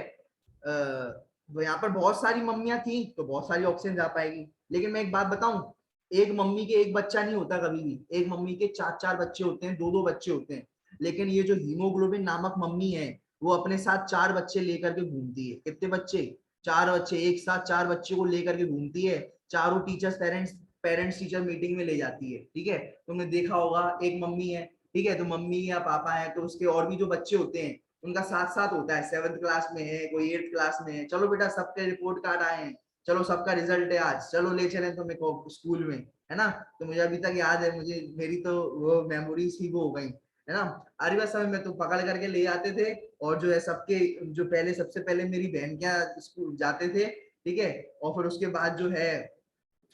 तो यहाँ पर बहुत सारी मम्मियां थी तो बहुत सारी ऑक्सीजन जा पाएगी। लेकिन मैं एक बात बताऊं, एक मम्मी के एक बच्चा नहीं होता कभी भी, एक मम्मी के 4-4 बच्चे होते हैं, 2-2 बच्चे होते हैं। लेकिन ये जो हीमोग्लोबिन नामक मम्मी है वो अपने साथ 4 बच्चे लेकर के घूमती है। कितने बच्चे, 4 बच्चे, एक साथ 4 बच्चे को लेकर के घूमती है। चारों टीचर्स, पेरेंट्स टीचर मीटिंग में ले जाती है, ठीक है। तुमने देखा होगा एक मम्मी है, ठीक है, तो मम्मी या पापा है तो उसके और भी जो बच्चे होते हैं उनका साथ साथ होता है, 7th क्लास में है, कोई 8th क्लास में है, चलो बेटा सबके रिपोर्ट कार्ड आए हैं, चलो सबका रिजल्ट है आज, चलो ले चले तुम्हें स्कूल में, है ना। तो मुझे अभी तक याद है, मुझे मेरी तो वो मेमोरीज ही वो हो गई, है ना। आरी समय में तो पकड़ करके ले जाते थे, और जो है सबके, जो पहले सबसे पहले मेरी बहन क्या स्कूल जाते थे, ठीक है, और फिर उसके बाद जो है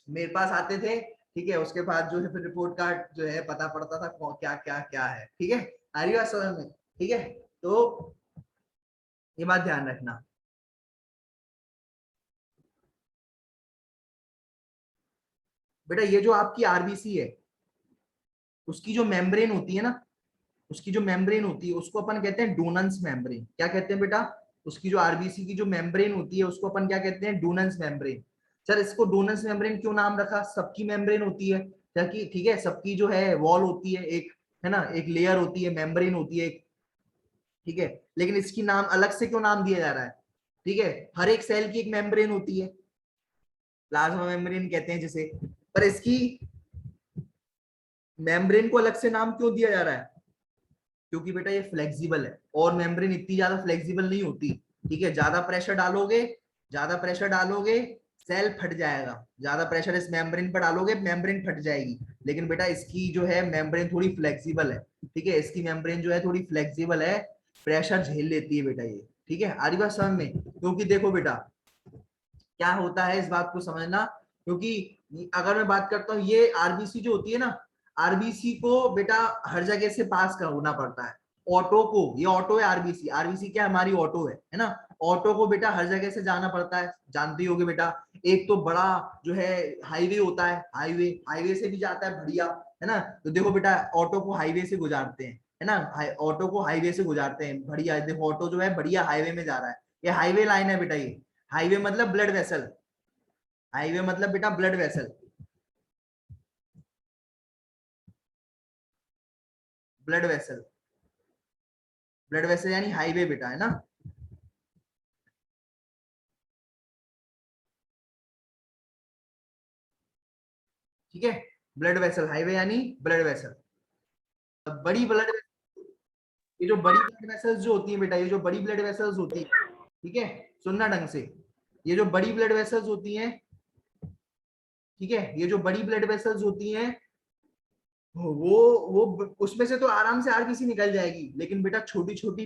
मेरे पास आते थे, ठीक है, उसके बाद जो है फिर रिपोर्ट कार्ड जो है पता पड़ता था क्या क्या क्या है, ठीक है। आ रही बात समझ में, ठीक है। तो ये बात ध्यान रखना। बेटा ये जो आपकी आरबीसी है उसकी जो मेम्ब्रेन होती है ना, उसकी जो मेम्ब्रेन होती है उसको अपन कहते हैं डोनन्स मेम्ब्रेन। क्या कहते हैं बेटा, उसकी जो आरबीसी की जो मेम्ब्रेन होती है उसको अपन क्या कहते हैं, डोनन्स मेम्ब्रेन। सर इसको डोनन्स मेम्ब्रेन क्यों नाम रखा, सबकी मेम्ब्रेन होती है, ताकि ठीक है सबकी जो है वॉल होती है एक, है ना, एक लेयर होती है, मेम्ब्रेन होती है एक, ठीक है। लेकिन इसकी नाम अलग से क्यों नाम दिया जा रहा है, ठीक है, हर एक सेल की एक मेम्ब्रेन होती है, प्लाज्मा मेम्ब्रेन कहते हैं जिसे, पर इसकी मेम्ब्रेन को अलग से नाम क्यों दिया जा रहा है, क्योंकि बेटा ये फ्लेक्सिबल है, और मेम्ब्रेन इतनी ज्यादा फ्लेक्सिबल नहीं होती, ठीक है। ज्यादा प्रेशर डालोगे, ज्यादा प्रेशर डालोगे सेल फट जाएगा, ज्यादा प्रेशर इस मेम्ब्रेन पर डालोगे मेम्ब्रेन फट जाएगी। लेकिन बेटा इसकी जो है मेम्ब्रेन थोड़ी फ्लेक्सिबल है, ठीक है, इसकी मेम्ब्रेन जो है थोड़ी फ्लेक्सिबल है, प्रेशर झेल लेती है बेटा ये, ठीक है। आ रही बात समझ में, क्योंकि देखो बेटा क्या होता है इस बात को समझना, क्योंकि अगर मैं बात करता हूँ ये आरबीसी जो होती है ना, आरबीसी को बेटा हर जगह से पास होना पड़ता है। ऑटो को, ये ऑटो है आरबीसी, आरबीसी क्या हमारी ऑटो है ना। ऑटो को बेटा हर जगह से जाना पड़ता है, जानते ही होगे बेटा। एक तो बड़ा जो है हाईवे होता है, हाईवे, हाईवे से भी जाता है बढ़िया, है ना। तो देखो बेटा ऑटो को हाईवे से गुजारते हैं, है ना, ऑटो को हाईवे से गुजारते हैं बढ़िया। देखो ऑटो जो है बढ़िया हाईवे में जा रहा है, ये हाईवे लाइन है बेटा ये। हाईवे मतलब ब्लड वेसल, हाईवे मतलब बेटा blood vessel, blood vessel, blood vessel यानी हाईवे बेटा, है ना। ठीक है, ब्लड वेसल, हाईवे यानी ब्लड वेसल। बड़ी ब्लड, ये जो बड़ी ब्लड वेसल्स जो होती है बेटा, ये जो बड़ी ब्लड वेसल्स होती है, ठीक है, सुनना ढंग से, ये जो बड़ी ब्लड वेसल्स होती हैं, ठीक है, ये जो बड़ी ब्लड वेसल्स होती हैं वो उसमें से तो आराम से आरबीसी निकल जाएगी, लेकिन बेटा छोटी छोटी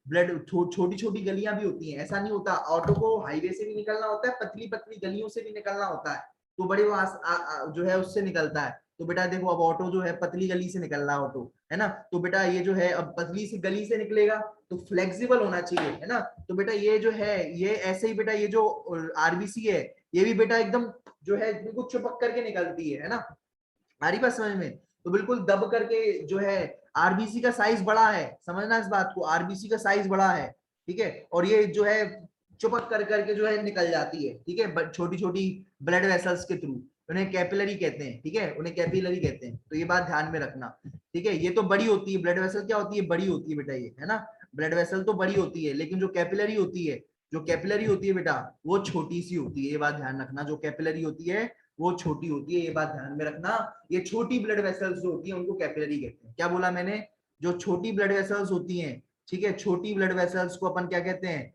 ब्लड, छोटी छोटी गलियां भी होती हैं, ऐसा नहीं होता। ऑटो को हाईवे से भी निकलना होता है, पतली पतली गलियों से भी निकलना होता है, तो बड़े वो जो है उससे निकलता है, तो बेटा देखो अब ऑटो जो है पतली गली से निकल रहा है ऑटो, है ना, तो बेटा ये जो है अब पतली सी गली से निकलेगा तो फ्लेक्सिबल होना चाहिए, है ना, तो बेटा ये जो है ये ऐसे ही बेटा ये जो आरबीसी है ये भी बेटा एकदम जो है बिल्कुल चिपक करके निकलती है ना, आ रही बात समझ में, तो बिल्कुल दब करके जो है आरबीसी का साइज बड़ा है, समझना इस बात को, आरबीसी का साइज बड़ा है, ठीक है, और ये जो है चुपक कर करके जो है निकल जाती है, ठीक है, छोटी छोटी ब्लड वेसल्स के थ्रू, उन्हें कैपिलरी कहते हैं, ठीक है, उन्हें कैपिलरी कहते हैं, तो ये बात ध्यान में रखना, ठीक है, ये तो बड़ी होती है ब्लड वेसल, क्या होती है, बड़ी होती है बेटा ये, है ना, ब्लड वेसल तो बड़ी होती है, लेकिन जो कैपिलरी होती है, जो कैपिलरी होती है बेटा वो छोटी सी होती है, ये बात ध्यान रखना, जो कैपिलरी होती है वो छोटी होती है, ये बात ध्यान में रखना, ये छोटी ब्लड वेसल्स जो होती है उनको कैपिलरी कहते हैं, क्या बोला मैंने, जो छोटी ब्लड वेसल्स होती हैं, ठीक है, छोटी ब्लड वेसल्स को अपन क्या कहते हैं,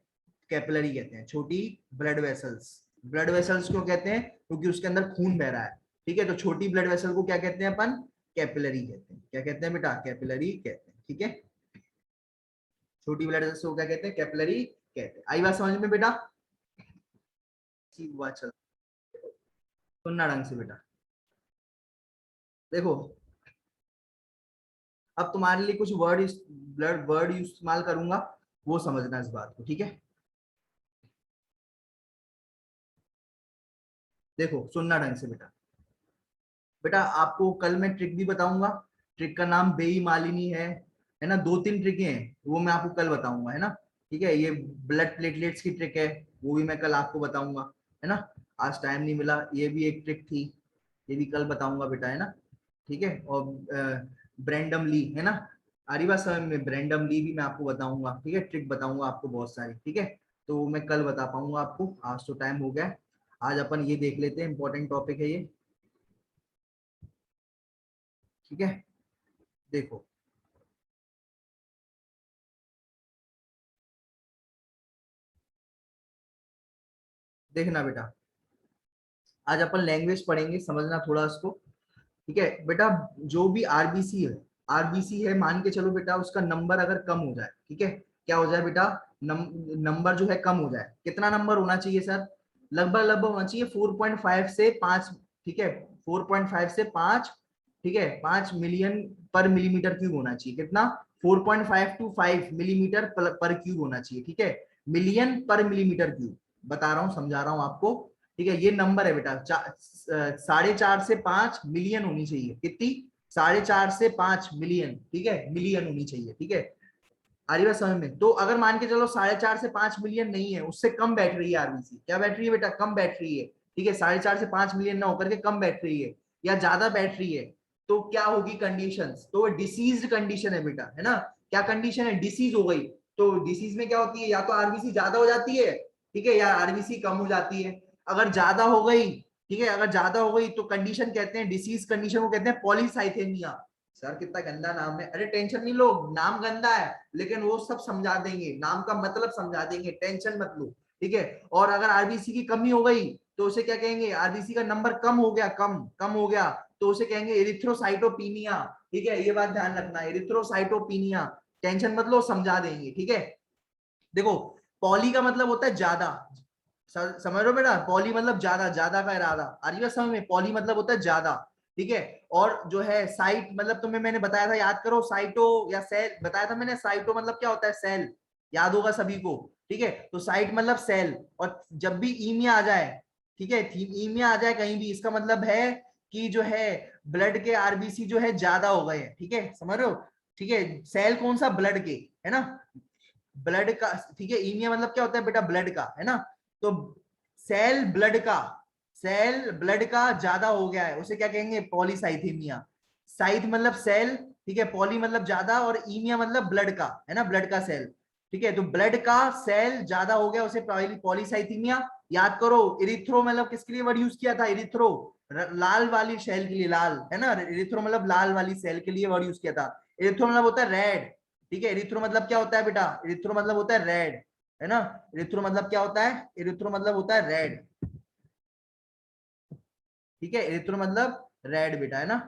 कैपिलरी कहते हैं, छोटी ब्लड वेसल्स, ब्लड वेसल्स क्यों कहते हैं, क्योंकि उसके अंदर खून बह रहा है, ठीक है, तो छोटी ब्लड वेसल को क्या कहते हैं अपन, कैपिलरी कहते हैं, क्या कहते हैं बेटा, कैपिलरी कहते हैं, ठीक है, छोटी ब्लड वेसल को क्या कहते हैं, कैपिलरी कहते हैं, आई बात समझ में बेटा, बात चल, सुनना ढंग से बेटा, देखो अब तुम्हारे लिए कुछ वर्ड इस्तेमाल करूंगा, वो समझना इस बात को, ठीक है, देखो सुनना ढंग से बेटा, बेटा आपको कल मैं ट्रिक भी बताऊंगा, ट्रिक का नाम बेईमालिनी है ना, दो तीन ट्रिक हैं वो मैं आपको कल बताऊंगा, है ना, ठीक है, ये ब्लड प्लेटलेट्स की ट्रिक है, वो भी मैं कल आपको बताऊंगा, है ना, आज टाइम नहीं मिला, ये भी एक ट्रिक थी, ये भी कल बताऊंगा बेटा, है ना, ठीक है, और ब्रैंडम ली, है ना, आरी बात समझ में, ब्रैंडम ली भी मैं आपको बताऊंगा, ठीक है, ट्रिक बताऊंगा आपको बहुत सारी, ठीक है, तो मैं कल बता पाऊंगा आपको, आज तो टाइम हो गया है, आज अपन ये देख लेते हैं, इंपॉर्टेंट टॉपिक है ये, ठीक है, देखो देखना बेटा, आज अपन लैंग्वेज पढ़ेंगे, समझना थोड़ा इसको, ठीक है बेटा, जो भी आरबीसी है, आरबीसी है मान के चलो बेटा, उसका नंबर अगर कम हो जाए, ठीक है, क्या हो जाए बेटा, नंबर जो है कम हो जाए, कितना नंबर होना चाहिए सर, लगभग लगभग होना चाहिए 4.5 से 5, ठीक है, 4.5 से 5, ठीक है, 5 मिलियन पर मिलीमीटर क्यूब होना चाहिए, कितना, 4.5 टू 5 मिलीमीटर पर क्यूब होना चाहिए, ठीक है, मिलियन पर मिलीमीटर क्यूब, बता रहा हूँ, समझा रहा हूँ आपको, ठीक है, ये नंबर है बेटा, 4.5 से 5 मिलियन होनी चाहिए, कितनी, 4.5 से 5 मिलियन, ठीक है, मिलियन होनी चाहिए, ठीक है, आ रही बात समझ में, तो अगर मान के चलो 4.5 से 5 मिलियन नहीं है, उससे कम बैठ रही है आरबीसी, क्या बैठ रही है बेटा, कम बैठ रही है, ठीक है, 4.5 से 5 मिलियन ना होकर के कम बैठ रही है या ज्यादा बैठ रही है, तो क्या होगी कंडीशंस, तो वो डिसीज्ड कंडीशन है बेटा, है ना, क्या कंडीशन है, डिसीज हो गई, तो डिसीज में क्या होती है, या तो आरबीसी ज्यादा हो जाती है, ठीक है, या आरबीसी कम हो जाती है, अगर ज्यादा हो गई, ठीक है, अगर ज्यादा हो गई तो कंडीशन कहते हैं, डिसीज कंडीशन को कहते हैं पॉलीसाइथेमिया, सर कितना गंदा नाम है, अरे टेंशन नहीं लो, नाम गंदा है लेकिन वो सब समझा देंगे, नाम का मतलब समझा देंगे, टेंशन मत लो, ठीक है, और अगर आरबीसी की कमी हो गई तो उसे क्या कहेंगे, आरबीसी का नंबर कम हो गया, कम कम हो गया तो उसे कहेंगे एरिथ्रोसाइटोपिनिया, ठीक है, ये बात ध्यान रखना, एरिथ्रोसाइटोपिनिया, टेंशन मत लो, समझा देंगे, ठीक है, देखो पॉली का मतलब होता है ज्यादा, समझ रहे हो बेटा, पॉली मतलब ज्यादा, ज्यादा का इरादा, आ रही है समझ में, पॉली मतलब होता है ज्यादा, ठीक है, और जो है साइट मतलब तुम्हें मैंने बताया था, याद करो, साइटो या सेल बताया था मैंने, साइटो मतलब क्या होता है, सेल, याद होगा सभी को, ठीक है, तो साइट मतलब सेल, और जब भी ईमिया आ जाए, ठीक है, ईमिया आ जाए कहीं भी, इसका मतलब है कि जो है ब्लड के आरबीसी जो है ज्यादा हो गए हैं, ठीक है, समझ रहे हो, ठीक है, सेल कौन सा, ब्लड के, है ना, ब्लड का, ठीक है, ईमिया मतलब क्या होता है बेटा, ब्लड का, है ना, तो सेल ब्लड का, सेल ब्लड का ज्यादा हो गया है, उसे क्या कहेंगे, पॉलीसाइथेमिया, साइथ मतलब सेल, ठीक है, पॉली मतलब ज्यादा, और ईमिया मतलब ब्लड का, है ना, ब्लड का सेल, ठीक है, तो ब्लड का सेल ज्यादा हो गया, उसे पॉलीसाइथेमिया, याद करो, इरिथ्रो मतलब किसके लिए वर्ड यूज किया था, इरिथ्रो, लाल वाली सेल के लिए, लाल, है ना, इरिथ्रो मतलब लाल वाली सेल के लिए वर्ड यूज किया था, इरिथ्रो मतलब होता है रेड, ठीक है, इरिथ्रो मतलब क्या होता है बेटा, इरिथ्रो मतलब होता है रेड, है ना, इरिथ्रो मतलब क्या होता है, इरिथ्रो मतलब होता है रेड, ठीक है, इरिथ्रो मतलब रेड बेटा, है ना,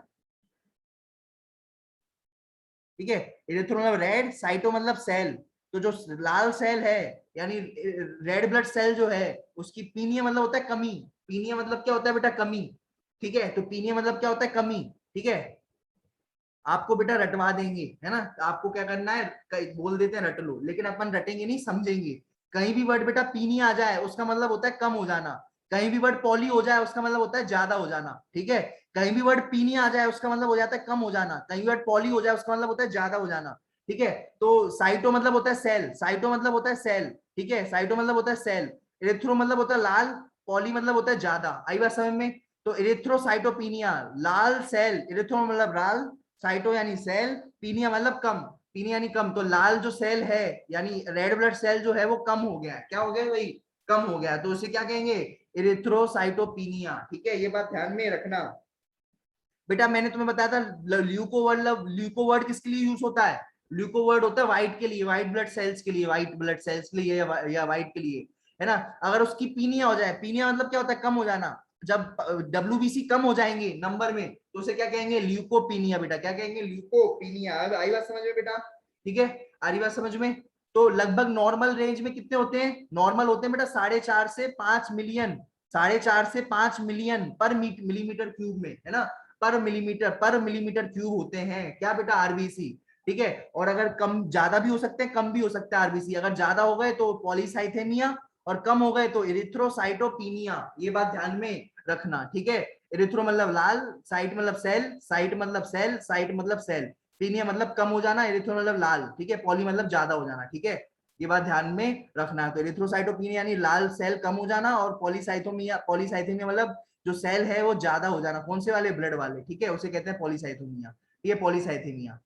ठीक है, इरिथ्रो मतलब रेड, साइटो मतलब सेल, तो जो लाल सेल है, यानी रेड ब्लड सेल जो है, उसकी पीनिया मतलब होता है कमी, पीनिया मतलब क्या होता है बेटा, कमी, ठीक है, तो पीनिया मतलब क्या होता है, कमी, ठीक है, आपको बेटा रटवा देंगे, है ना, आपको क्या करना है, बोल देते हैं रट लो, लेकिन अपन रटेंगे नहीं, समझेंगे। कहीं भी वर्ड बेटा पी नहीं आ जाए उसका मतलब होता है कम हो जाना, कहीं भी वर्ड पॉली हो जाए उसका मतलब होता है ज्यादा हो जाना, ठीक है। कहीं भी वर्ड पी नहीं आ जाए उसका मतलब हो जाता है कम हो जाना, कहीं भी वर्ड पॉली हो जाए उसका मतलब होता है ज्यादा हो जाना, ठीक है। तो साइटो मतलब होता है सेल, साइटो मतलब होता है सेल, ठीक है, साइटो मतलब होता है सेल। इरेथ्रो मतलब होता है लाल, पॉली मतलब होता है ज्यादा, आई बात समझ में। तो इरेथ्रोसाइटोपिनिया, लाल सेल, इरेथ्रो मतलब लाल, साइटो यानी सेल, पीनिया मतलब कम, पीनिया यानी कम, तो लाल जो सेल है यानी रेड ब्लड सेल जो है वो कम हो गया है, क्या हो गया भाई, कम हो गया, तो उसे क्या कहेंगे, इरिथ्रोसाइटोपिनिया, ठीक है, ये बात ध्यान में रखना। बेटा मैंने तुम्हें बताया था ल्यूकोवर्ड, ल्यूकोवर्ड किसके लिए यूज होता है, ल्यूकोवर्ड होता है व्हाइट के लिए, व्हाइट ब्लड सेल्स के लिए, व्हाइट ब्लड सेल्स के लिए या व्हाइट के लिए, है ना। अगर उसकी पीनिया हो जाए, पीनिया मतलब क्या होता है, कम हो जाना, जब डब्ल्यूबीसी कम हो जाएंगे नंबर में तो उसे क्या कहेंगे, ल्यूकोपीनिया, बेटा क्या कहेंगे, ल्यूकोपीनिया। अब आई बात समझ में बेटा, ठीक है, आ रही बात समझ में। तो लगभग नॉर्मल रेंज में कितने होते हैं, नॉर्मल होते हैं बेटा 4.5 से 5 मिलियन, 4.5 से 5 मिलियन पर मिलीमीटर क्यूब में, है ना, पर मिलीमीटर क्यूब होते हैं क्या बेटा, आरबीसी, ठीक है। और अगर कम ज्यादा भी हो सकते हैं, कम भी हो सकता है आरबीसी, अगर ज्यादा हो गए तो पॉलीसाइथेमिया, और कम हो गए तो इरिथ्रोसाइटोपिनिया, ये बात ध्यान में रखना, ठीक है। इरिथ्रो मतलब लाल, साइट मतलब सेल, साइट मतलब सेल, साइट मतलब सेल, पीनिया मतलब कम हो जाना, इरिथ्रो मतलब लाल, ठीक है, पॉली मतलब ज्यादा हो जाना, ठीक है, ये बात ध्यान में रखना। तो इरिथ्रोसाइटोपिनिया यानी लाल सेल कम हो जाना, और पॉलीसाइथोमिया, पॉलीसाइथेमिया मतलब जो सेल है वो ज्यादा हो जाना, कौन से वाले, ब्लड वाले, ठीक है, उसे कहते हैं पॉलीसाइथोमिया, ये पॉलीसाइथेमिया।